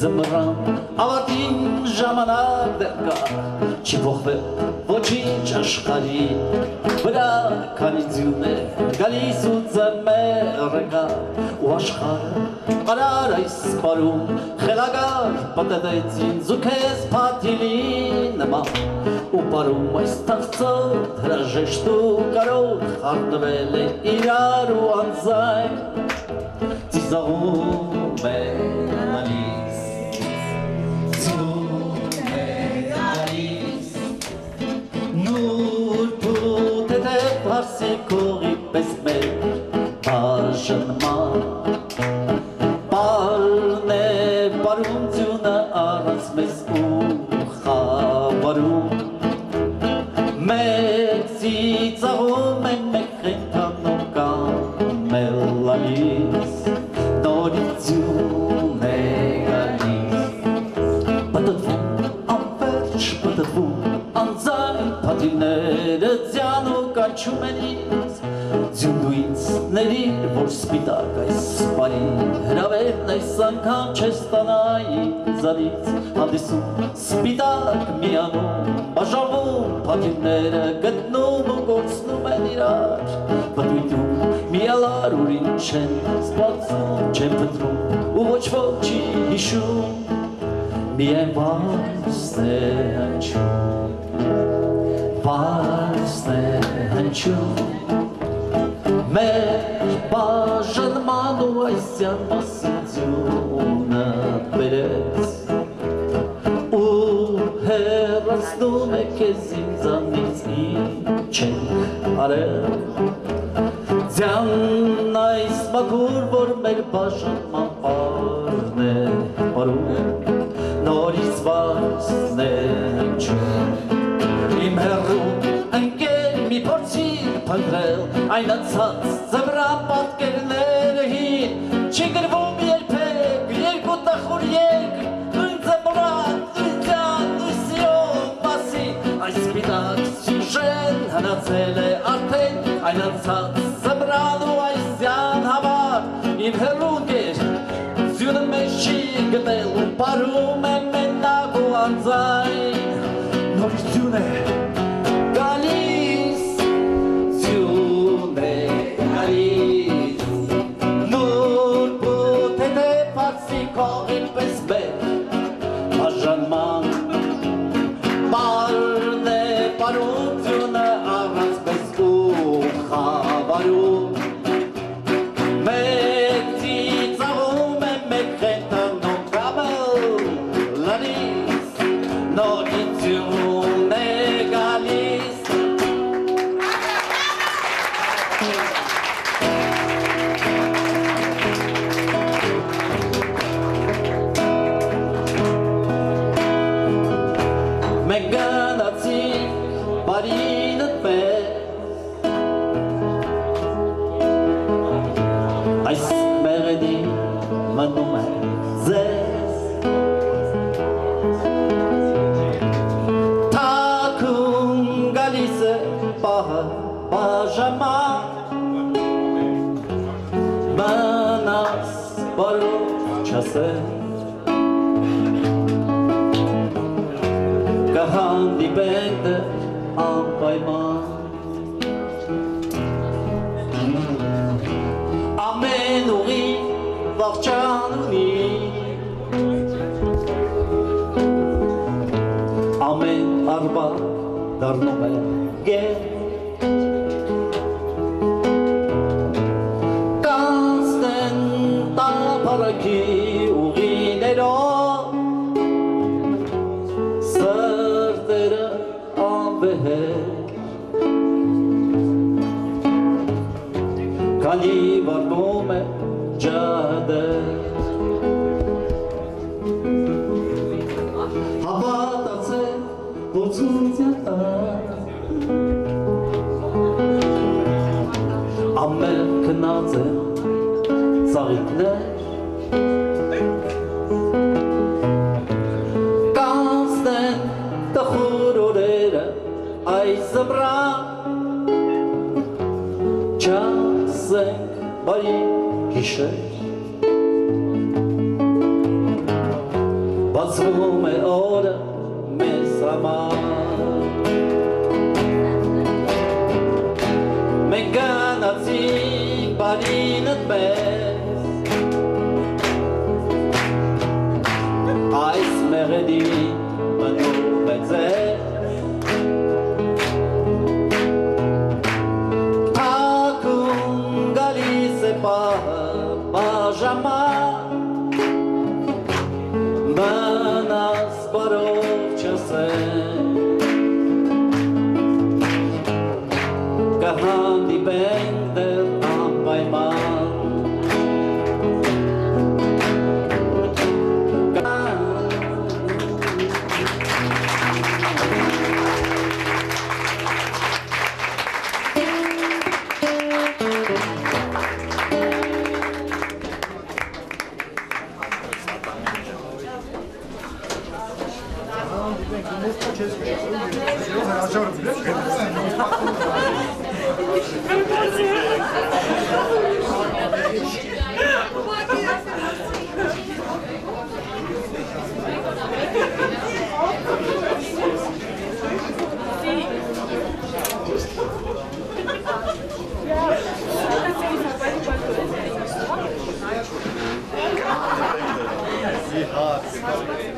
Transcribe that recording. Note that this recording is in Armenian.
Ձմռան ավարտին ժամանակ դեռ կա Չի փոխվել ոչինչ աշխարհի վրա Քանի ձյուն է գալիս ու ձմեռը գա Ու աշխարհը արար այս բարում Խելագար պատտեց ինձ ու քեզ փաթիլի նման Ու բարում այս թախծոտ հրաժեշտ ու կարոտ Խառնվել է իրար ու անձայն Ծիծաղում է գալիս Ձյուն է գալիս Նուրբութ է թե հարսիկողի պես մեր բաժնման Պարն է պարում ձյունը առանց մեզ ու խավարում Մեկ ծիծաղում է մեկ խենթանում կամ էլ լալիս Նորից ձյուն է գալիս Պտտվում անվերջ պտտվում անձայն Փաթիլները ձյան ու կանչում են ինձ Ձյուն դու ինձ ներիր, որ սպիտակ այս բարի հրավերն այս անգամ չես տանա ինձանից Հանդիսում սպիտակ միանում, բաժանվում Փաթիլները գտնում ու գործնում են իրար Պտույտում միալար ուրին չեն սպասում Չեն փնտրում ու ոչ ոչի հիշում Միայն վարձն է հնչում Վարձն է հնչում Մեր բաժնման ու այսյան մասին ձյունը բերեց Ու հեռացնում է քեզ ինձանից ինչ ենք արել Ձյան այս մաքուր, որ մեր բաժնման պարն է պարում Նորից վարձն է հնչում Իմ հեռում ընկեր մի փորձի փնտրել Այն անցած ձմռան պատկերները հին Չի գրվում երբեք երկու տխուր երգ Նույն ձմռան, նույն ձյան, նույն սիրո մասին Այս սպիտակ սյուժեն հնացել է արդեն Այն անցած ձմռան ու այս ձյան համար Իմ հեռու ընկեր ձյունը մեզ չի գտել ու պարում է մենակ ու անձայն Նորից ձյուն է գալիս Ձյուն է գալիս Նուրբութ է թե փարսիկողի պես մեր բաժանման Պարն է պարում ձյունը առանց մեզ ու խավարում Մեկ ծիծաղում է մեկ խենթանում կամ էլ լալիս Նորից ձյուն է գալիս Մենք գնացինք բարինդ մեր Այս մեղեդի մնում է ձեզ Թաքուն գալիս է պահը բաժանման Մնաս բարով չասել Կհանդիպենք դեռ անպայման Ամեն ուղի վախճան ունի Ամեն արբար դառնում է գեր Կանցնեն տափարակի ուղիներով Սրտերը անվեհեր Քանի վարկում է ջահդեր Հավատացել, որ ցույցը Ամեն քնած է ծաղիկներ Կանցնեն տխուր օրերը այս զմռան Չասենք բարի գիշեր բացվում է օրը մեզ համար մենք գնացինք բարինդ մեզ այս մեղեդի մնում է ձեր Բաժաման մնաս բարով չսեն կհանդիպենք դեռ անպայման Hard.